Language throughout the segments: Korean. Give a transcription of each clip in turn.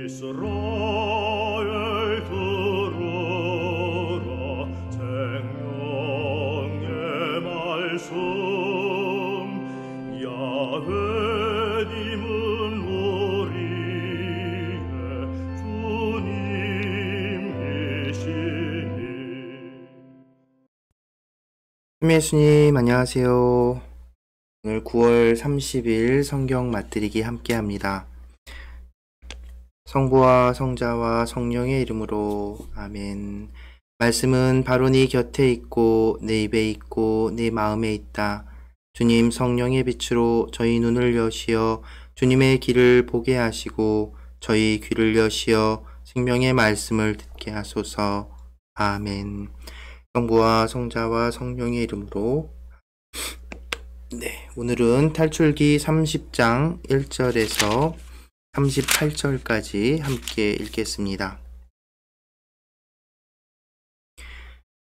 이스라엘 들으라 생명의 말씀 야훼님은 우리의 주님이시니. 예수님 안녕하세요. 오늘 9월 30일 성경 맛들이기 함께합니다. 성부와 성자와 성령의 이름으로 아멘. 말씀은 바로 네 곁에 있고 내 입에 있고 내 마음에 있다. 주님 성령의 빛으로 저희 눈을 여시어 주님의 길을 보게 하시고 저희 귀를 여시어 생명의 말씀을 듣게 하소서. 아멘. 성부와 성자와 성령의 이름으로. 네, 오늘은 탈출기 30장 1절에서 38절까지 함께 읽겠습니다.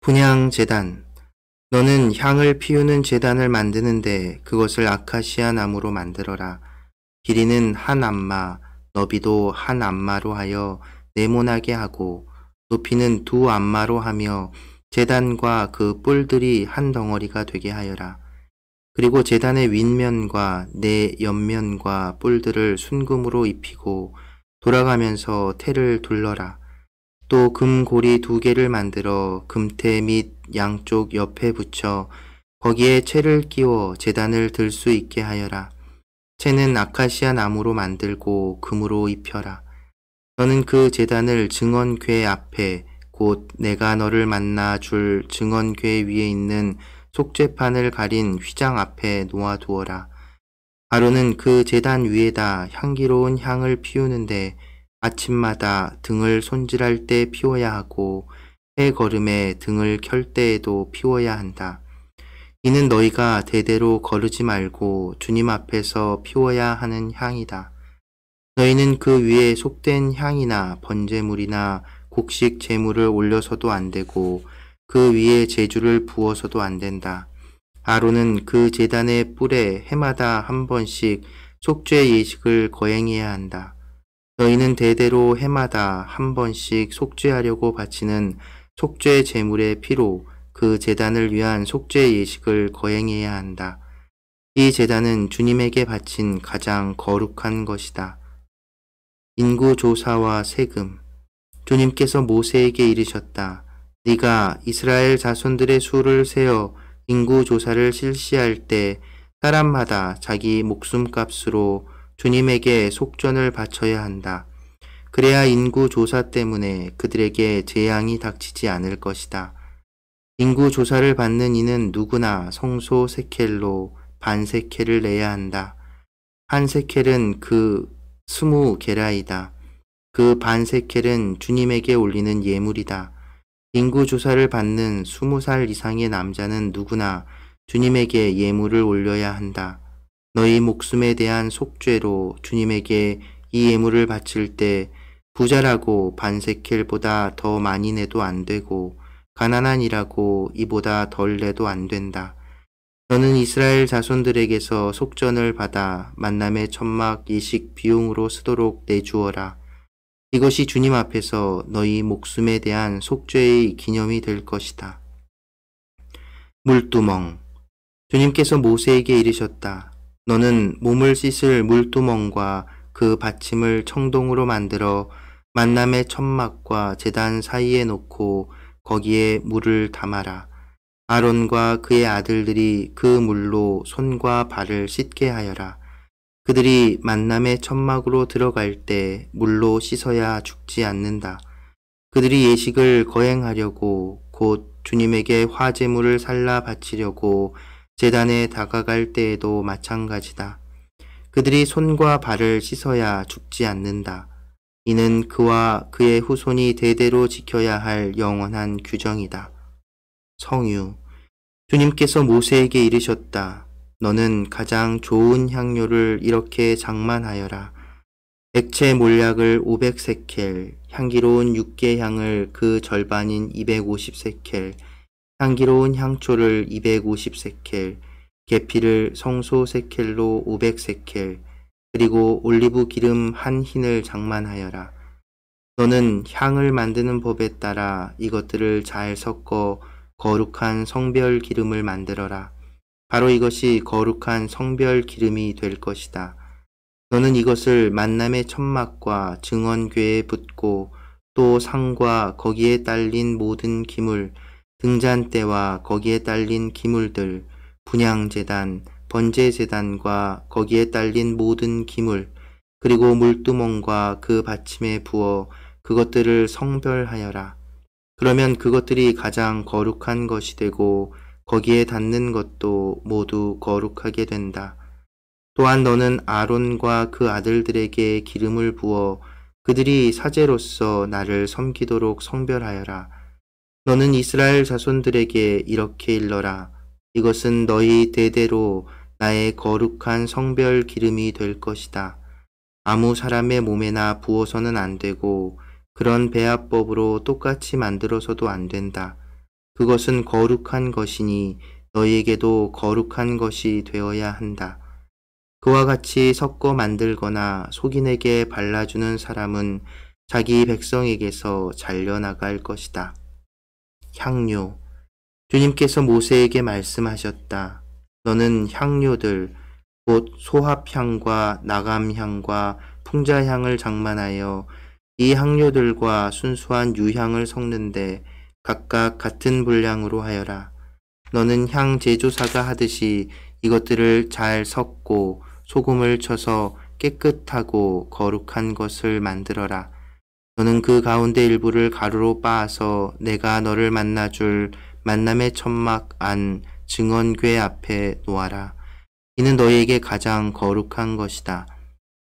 분향 제단. 너는 향을 피우는 제단을 만드는데 그것을 아카시아 나무로 만들어라. 길이는 한 암마, 너비도 한 암마로 하여 네모나게 하고 높이는 두 암마로 하며 제단과 그 뿔들이 한 덩어리가 되게 하여라. 그리고 제단의 윗면과 네 옆면과 뿔들을 순금으로 입히고 돌아가면서 테를 둘러라. 또 금고리 2개를 만들어 금테 및 양쪽 옆에 붙여 거기에 채를 끼워 제단을 들 수 있게 하여라. 채는 아카시아 나무로 만들고 금으로 입혀라. 너는 그 제단을 증언궤 앞에 곧 내가 너를 만나 줄 증언궤 위에 있는 속죄판을 가린 휘장 앞에 놓아두어라. 아론은 그 제단 위에다 향기로운 향을 피우는데 아침마다 등을 손질할 때 피워야 하고 해 거름에 등을 켤 때에도 피워야 한다. 이는 너희가 대대로 거르지 말고 주님 앞에서 피워야 하는 향이다. 너희는 그 위에 속된 향이나 번제물이나 곡식 제물을 올려서도 안 되고 그 위에 제주를 부어서도 안 된다. 아론은 그 제단의 뿔에 해마다 한 번씩 속죄 예식을 거행해야 한다. 너희는 대대로 해마다 한 번씩 속죄하려고 바치는 속죄 제물의 피로 그 제단을 위한 속죄 예식을 거행해야 한다. 이 제단은 주님에게 바친 가장 거룩한 것이다. 인구 조사와 세금. 주님께서 모세에게 이르셨다. 네가 이스라엘 자손들의 수를 세어 인구 조사를 실시할 때 사람마다 자기 목숨값으로 주님에게 속전을 바쳐야 한다. 그래야 인구 조사 때문에 그들에게 재앙이 닥치지 않을 것이다. 인구 조사를 받는 이는 누구나 성소 세켈로 반 세켈을 내야 한다. 한 세켈은 그 20게라이다. 그 반 세켈은 주님에게 올리는 예물이다. 인구 조사를 받는 20살 이상의 남자는 누구나 주님에게 예물을 올려야 한다. 너희 목숨에 대한 속죄로 주님에게 이 예물을 바칠 때 부자라고 반세켈보다 더 많이 내도 안 되고 가난한 이라고 이보다 덜 내도 안 된다. 너는 이스라엘 자손들에게서 속전을 받아 만남의 천막 예식 비용으로 쓰도록 내주어라. 이것이 주님 앞에서 너희 목숨에 대한 속죄의 기념이 될 것이다. 물두멍. 주님께서 모세에게 이르셨다. 너는 몸을 씻을 물두멍과 그 받침을 청동으로 만들어 만남의 천막과 제단 사이에 놓고 거기에 물을 담아라. 아론과 그의 아들들이 그 물로 손과 발을 씻게 하여라. 그들이 만남의 천막으로 들어갈 때 물로 씻어야 죽지 않는다. 그들이 예식을 거행하려고 곧 주님에게 화제물을 살라 바치려고 제단에 다가갈 때에도 마찬가지다. 그들이 손과 발을 씻어야 죽지 않는다. 이는 그와 그의 후손이 대대로 지켜야 할 영원한 규정이다. 성유. 주님께서 모세에게 이르셨다. 너는 가장 좋은 향료를 이렇게 장만하여라. 액체 몰약을 500세켈, 향기로운 6개 향을 그 절반인 250세켈, 향기로운 향초를 250세켈, 계피를 성소 세켈로 500세켈, 그리고 올리브 기름 한 흰을 장만하여라. 너는 향을 만드는 법에 따라 이것들을 잘 섞어 거룩한 성별 기름을 만들어라. 바로 이것이 거룩한 성별 기름이 될 것이다. 너는 이것을 만남의 천막과 증언궤에 붓고 또 상과 거기에 딸린 모든 기물, 등잔대와 거기에 딸린 기물들, 분향제단, 번제제단과 거기에 딸린 모든 기물, 그리고 물두멍과 그 받침에 부어 그것들을 성별하여라. 그러면 그것들이 가장 거룩한 것이 되고 거기에 닿는 것도 모두 거룩하게 된다. 또한 너는 아론과 그 아들들에게 기름을 부어 그들이 사제로서 나를 섬기도록 성별하여라. 너는 이스라엘 자손들에게 이렇게 일러라. 이것은 너희 대대로 나의 거룩한 성별 기름이 될 것이다. 아무 사람의 몸에나 부어서는 안 되고 그런 배합법으로 똑같이 만들어서도 안 된다. 그것은 거룩한 것이니 너희에게도 거룩한 것이 되어야 한다. 그와 같이 섞어 만들거나 속인에게 발라주는 사람은 자기 백성에게서 잘려나갈 것이다. 향료. 주님께서 모세에게 말씀하셨다. 너는 향료들, 곧 소합향과 나감향과 풍자향을 장만하여 이 향료들과 순수한 유향을 섞는데 각각 같은 분량으로 하여라. 너는 향 제조사가 하듯이 이것들을 잘 섞고 소금을 쳐서 깨끗하고 거룩한 것을 만들어라. 너는 그 가운데 일부를 가루로 빻아서 내가 너를 만나줄 만남의 천막 안 증언궤 앞에 놓아라. 이는 너희에게 가장 거룩한 것이다.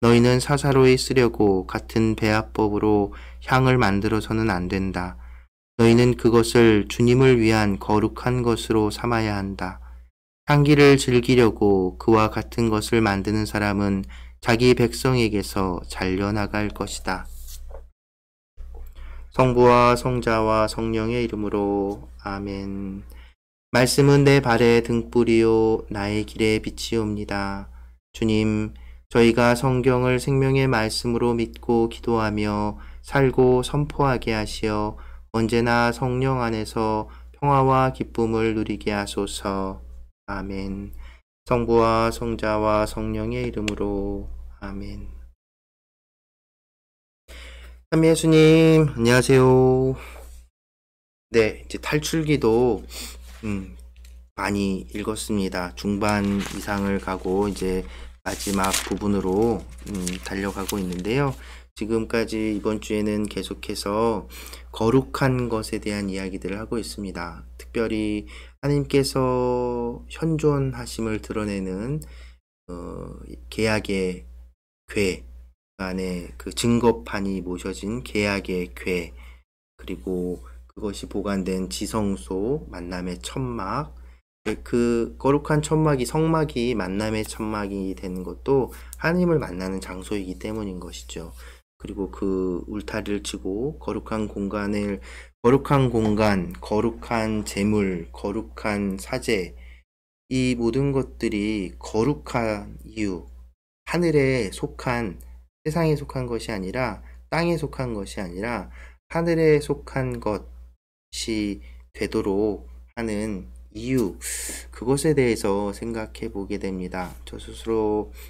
너희는 사사로이 쓰려고 같은 배합법으로 향을 만들어서는 안 된다. 너희는 그것을 주님을 위한 거룩한 것으로 삼아야 한다. 향기를 즐기려고 그와 같은 것을 만드는 사람은 자기 백성에게서 잘려나갈 것이다. 성부와 성자와 성령의 이름으로 아멘. 말씀은 내 발의 등불이요 나의 길에 빛이옵니다. 주님, 저희가 성경을 생명의 말씀으로 믿고 기도하며 살고 선포하게 하시어 언제나 성령 안에서 평화와 기쁨을 누리게 하소서. 아멘. 성부와 성자와 성령의 이름으로 아멘. 참 예수님, 안녕하세요. 네, 이제 탈출기도 많이 읽었습니다. 중반 이상을 가고 이제 마지막 부분으로 달려가고 있는데요. 지금까지 이번 주에는 계속해서 거룩한 것에 대한 이야기들을 하고 있습니다. 특별히 하나님께서 현존하심을 드러내는 계약의 궤 안에 그 증거판이 모셔진 계약의 궤, 그리고 그것이 보관된 지성소, 만남의 천막, 그 거룩한 천막이 성막이 만남의 천막이 되는 것도 하나님을 만나는 장소이기 때문인 것이죠. 그리고 그 울타리를 치고 거룩한 공간, 거룩한 재물, 거룩한 사제, 이 모든 것들이 거룩한 이유, 하늘에 속한, 세상에 속한 것이 아니라, 땅에 속한 것이 아니라 하늘에 속한 것이 되도록 하는 이유, 그것에 대해서 생각해 보게 됩니다.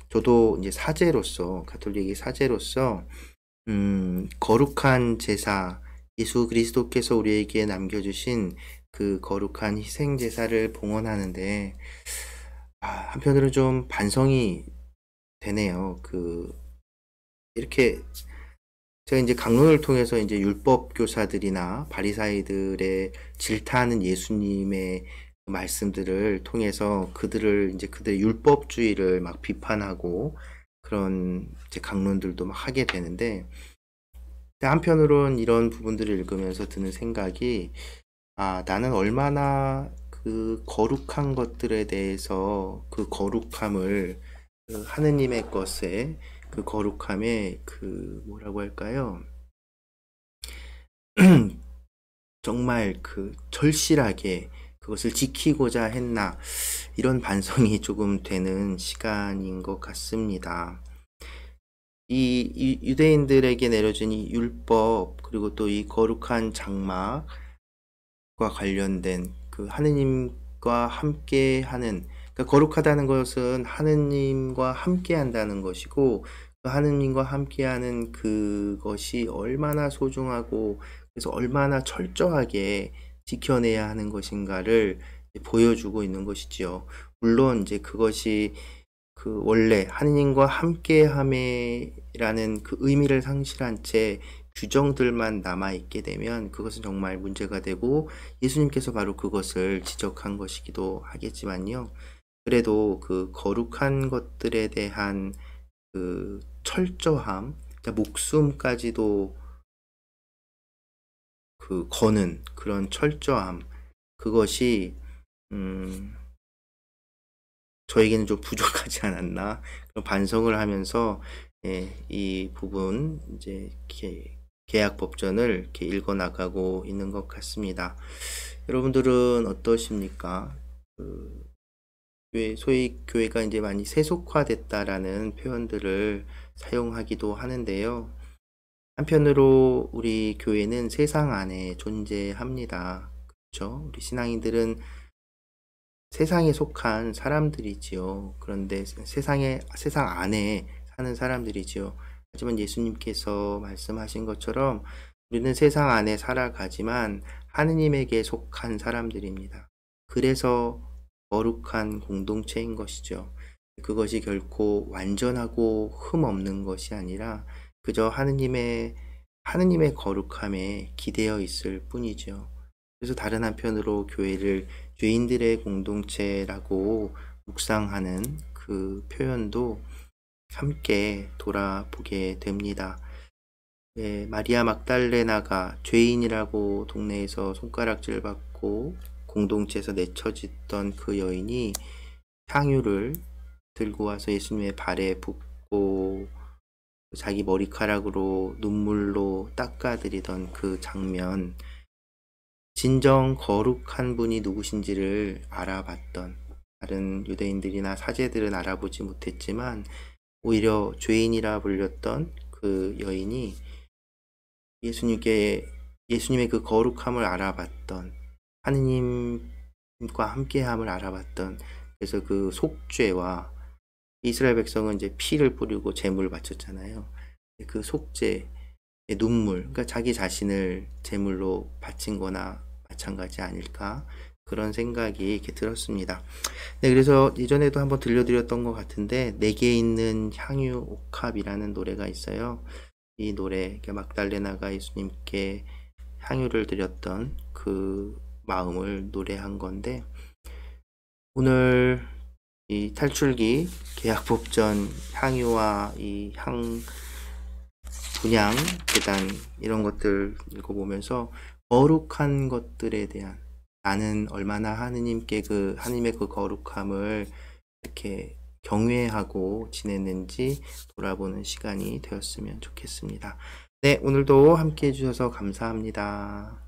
저도 이제 사제로서, 가톨릭의 사제로서 거룩한 제사, 예수 그리스도께서 우리에게 남겨주신 그 거룩한 희생 제사를 봉헌하는데 한편으로는 좀 반성이 되네요. 이렇게 제가 이제 강론을 통해서 이제 율법 교사들이나 바리사이들의 질타하는 예수님의 말씀들을 통해서 그들의 율법주의를 막 비판하고 그런 이제 강론들도 막 하게 되는데, 한편으로는 이런 부분들을 읽으면서 드는 생각이, 나는 얼마나 그 거룩한 것들에 대해서 그 거룩함을, 하느님의 것에 그 거룩함에 뭐라고 할까요? 정말 절실하게 그것을 지키고자 했나, 이런 반성이 조금 되는 시간인 것 같습니다. 이 유대인들에게 내려진 이 율법, 그리고 또 이 거룩한 장막과 관련된 그 하느님과 함께 하는, 그러니까 거룩하다는 것은 하느님과 함께 한다는 것이고, 그 하느님과 함께 하는 그것이 얼마나 소중하고, 그래서 얼마나 철저하게 지켜내야 하는 것인가를 보여주고 있는 것이지요. 물론 이제 그것이 그 원래 하느님과 함께함이라는 그 의미를 상실한 채 규정들만 남아있게 되면 그것은 정말 문제가 되고, 예수님께서 바로 그것을 지적한 것이기도 하겠지만요. 그래도 그 거룩한 것들에 대한 그 철저함, 그러니까 목숨까지도 그 거는 그런 철저함, 그것이 저에게는 좀 부족하지 않았나, 그런 반성을 하면서 이 부분 이제 계약 법전을 이렇게 읽어 나가고 있는 것 같습니다. 여러분들은 어떠십니까? 소위 교회가 이제 많이 세속화됐다라는 표현들을 사용하기도 하는데요. 한편으로 우리 교회는 세상 안에 존재합니다. 그렇죠? 우리 신앙인들은 세상에 속한 사람들이지요. 그런데 세상 안에 사는 사람들이지요. 하지만 예수님께서 말씀하신 것처럼 우리는 세상 안에 살아가지만 하느님에게 속한 사람들입니다. 그래서 거룩한 공동체인 것이죠. 그것이 결코 완전하고 흠 없는 것이 아니라 그저 하느님의 거룩함에 기대어 있을 뿐이죠. 그래서 다른 한편으로 교회를 죄인들의 공동체라고 묵상하는 그 표현도 함께 돌아보게 됩니다. 마리아 막달레나가 죄인이라고 동네에서 손가락질 받고 공동체에서 내쳐졌던 그 여인이 향유를 들고 와서 예수님의 발에 붓고 자기 머리카락으로 눈물로 닦아드리던 그 장면, 진정 거룩한 분이 누구신지를 알아봤던 다른 유대인들이나 사제들은 알아보지 못했지만 오히려 죄인이라 불렸던 그 여인이 예수님의 그 거룩함을 알아봤던, 하느님과 함께함을 알아봤던, 그래서 그 속죄와, 이스라엘 백성은 이제 피를 뿌리고 제물을 바쳤잖아요. 그 속죄, 눈물, 그러니까 자기 자신을 제물로 바친 거나 마찬가지 아닐까, 그런 생각이 이렇게 들었습니다. 네, 그래서 이전에도 한번 들려드렸던 것 같은데 내게 있는 향유 옥합이라는 노래가 있어요. 이 노래, 막달레나가 예수님께 향유를 드렸던 그 마음을 노래한 건데, 오늘 이 탈출기 계약법전 향유와 이 분향 제단 이런 것들 읽어보면서 거룩한 것들에 대한, 나는 얼마나 하느님의 그 거룩함을 이렇게 경외하고 지냈는지 돌아보는 시간이 되었으면 좋겠습니다. 네, 오늘도 함께 해주셔서 감사합니다.